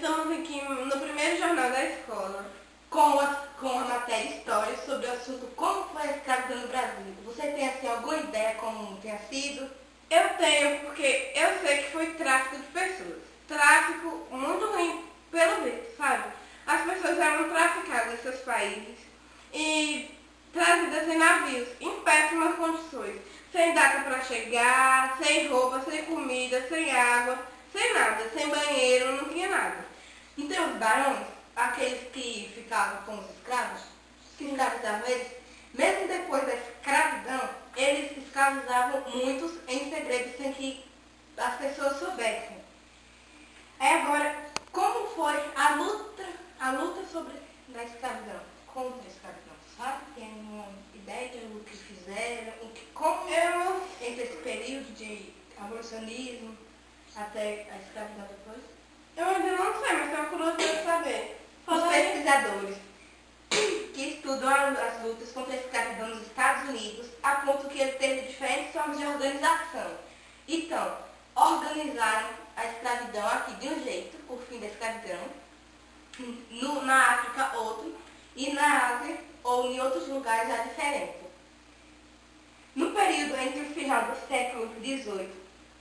Estamos aqui no primeiro jornal da escola Com a matéria História sobre o assunto como foi a escravidão no Brasil. Você tem assim, alguma ideia como tenha sido? eu tenho porque eu sei que foi tráfico de pessoas. Tráfico muito ruim, pelo visto, sabe? As pessoas eram traficadas em seus países e trazidas em navios em péssimas condições. Sem data para chegar, sem roupa, sem comida, sem água, sem nada, sem banheiro, não tinha nada. Então, os barões, aqueles que ficavam com os escravos, que escravizavam eles, mesmo depois da escravidão, eles escravizavam muitos em segredo, sem que as pessoas soubessem. Aí agora, como foi a luta da escravidão, contra a escravidão? Sabe? Tem uma ideia do que fizeram, como entre esse período de abolicionismo até a escravidão depois? Eu ainda não sei, mas tenho curiosidade de saber. Os Fala aí. pesquisadores que estudam as lutas contra a escravidão nos Estados Unidos apontam que ele teve diferentes formas de organização. Então, organizaram a escravidão aqui de um jeito, o fim da escravidão, na África outro, e na Ásia ou em outros lugares a diferença. No período entre o final do século XVIII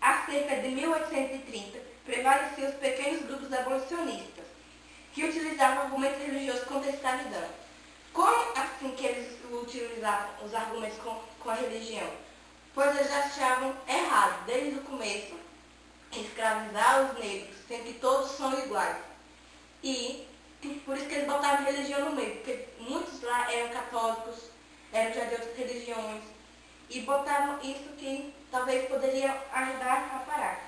a cerca de 1830, prevaleciam os pequenos grupos abolicionistas, que utilizavam argumentos religiosos contra a escravidão. Como assim que eles utilizavam os argumentos com a religião? Pois eles achavam errado, desde o começo, escravizar os negros, sendo que todos são iguais. E por isso que eles botavam religião no meio, porque muitos lá eram católicos, eram já de outras religiões, e botavam isso que talvez poderia ajudar a parar.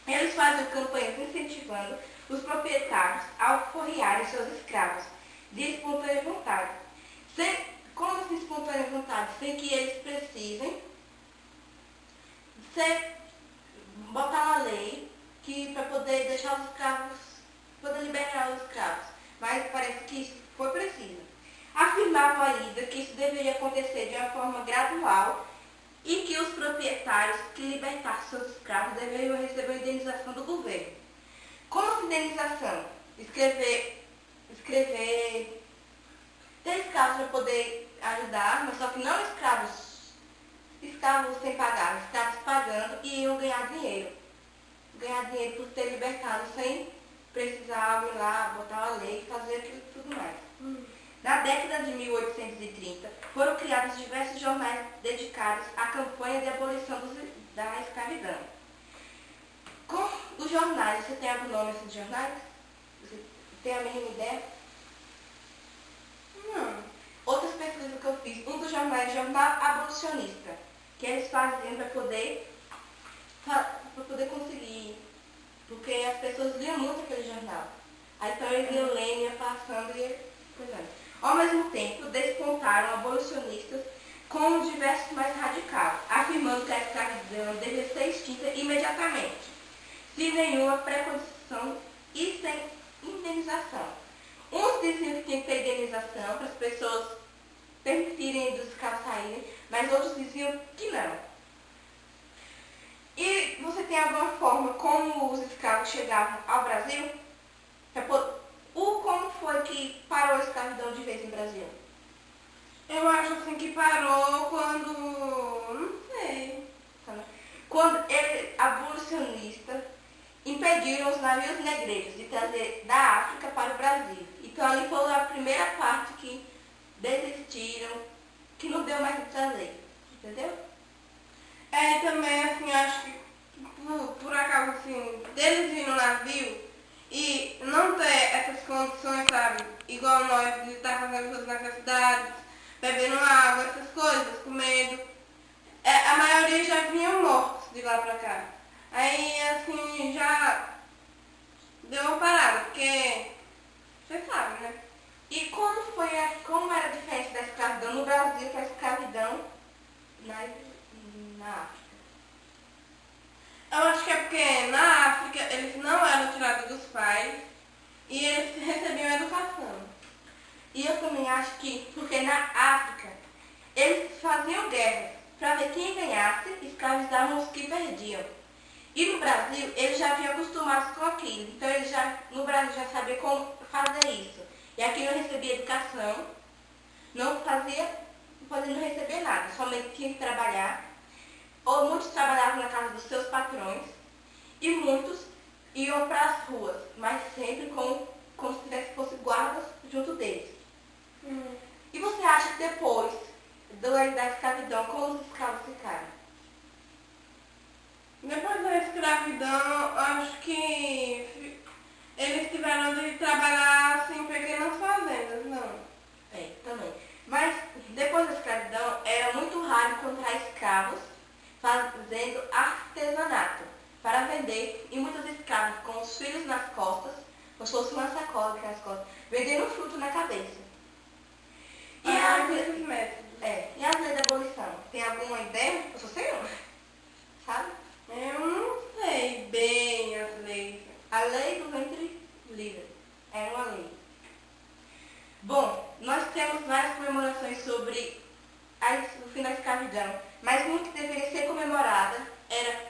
Eles faziam campanhas incentivando os proprietários a forrearem seus escravos de espontânea vontade. Como assim espontânea vontade? Sem que eles precisem botar uma lei para poder deixar os escravos, poder liberar os escravos. Mas parece que isso foi preciso. Afirmavam ainda que isso deveria acontecer de uma forma gradual e que os proprietários que libertassem seus escravos deveriam receber a indenização do governo. Como indenização? Escrever ter escravos para poder ajudar, mas só que não escravos sem pagar, escravos pagando e iam ganhar dinheiro. Ganhar dinheiro por ter libertado sem precisar ir lá, botar uma lei e fazer aquilo e tudo mais. Na década de 1830, foram criados diversos jornais dedicados à campanha de abolição da escravidão. Com os jornais, você tem algum nome desses jornais? Você tem a mínima ideia? Não. Outras pesquisas que eu fiz, um dos jornais é o Jornal Abolicionista, que eles faziam para poder conseguir, porque as pessoas liam muito aquele jornal. Aí então eles iam lendo, iam passando e coisando. Ao mesmo tempo, despontaram abolicionistas como diversos mais radicais, afirmando que a escravidão devia ser extinta imediatamente, sem nenhuma precondição e sem indenização. Uns diziam que tinha que ter indenização para as pessoas permitirem dos escravos saírem, mas outros diziam que não. E você tem alguma forma como os escravos chegavam ao Brasil? Como foi que parou a escravidão de vez no Brasil? Eu acho assim que parou quando. Não sei. Quando eles, abolicionistas, impediram os navios negreiros de trazer da África para o Brasil. Então ali foi a primeira parte que desistiram, que não deu mais de trazer. Entendeu? É, também assim, acho que por acaso assim, deles ir no navio e não ter essas condições, sabe? Igual nós de estar fazendo suas necessidades, bebendo água, essas coisas, comendo. A maioria já vinham mortos de lá pra cá. Aí assim já deu uma parada, porque você sabe, né? E como era a diferença da escravidão no Brasil para a escravidão na África? Eu acho que é porque na África eles não eram tirados dos pais e eles recebiam educação. E eu também acho que, porque na África, eles faziam guerras para ver quem ganhasse, escravizavam os que perdiam. E no Brasil, eles já vinham acostumados com aquilo. Então, eles já, no Brasil já sabiam como fazer isso. E aqui não recebia educação, não receber nada, somente tinha que trabalhar. Ou muitos trabalhavam na casa dos seus patrões e muitos iam para as ruas, mas sempre como se tivesse fosse guardas junto deles. E você acha que depois da escravidão, como os escravos ficaram? Depois da escravidão, acho que eles tiveram de trabalhar assim em pequenas fazendas, não? É, também. Mas depois da escravidão era muito raro encontrar escravos fazendo artesanato para vender e muitos escravos com os filhos nas costas, como se fosse uma sacola nas costas, vendendo fruto na cabeça. E Esses métodos. e as leis da abolição? Tem alguma ideia? Eu sou senhor, sabe? Eu não sei bem as leis. A lei do ventre livre era uma lei. Bom, nós temos várias comemorações sobre o fim da escravidão, mas uma que deveria ser comemorada era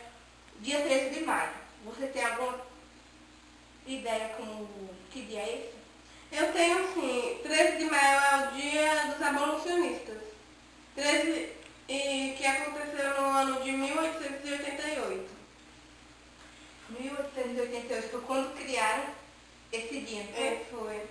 dia 13 de maio. Você tem alguma ideia como que dia é esse? Eu tenho sim, 13 de maio é o dia dos abolicionistas. 13, e que aconteceu no ano de 1888. 1888 foi quando criaram esse dia. É, foi.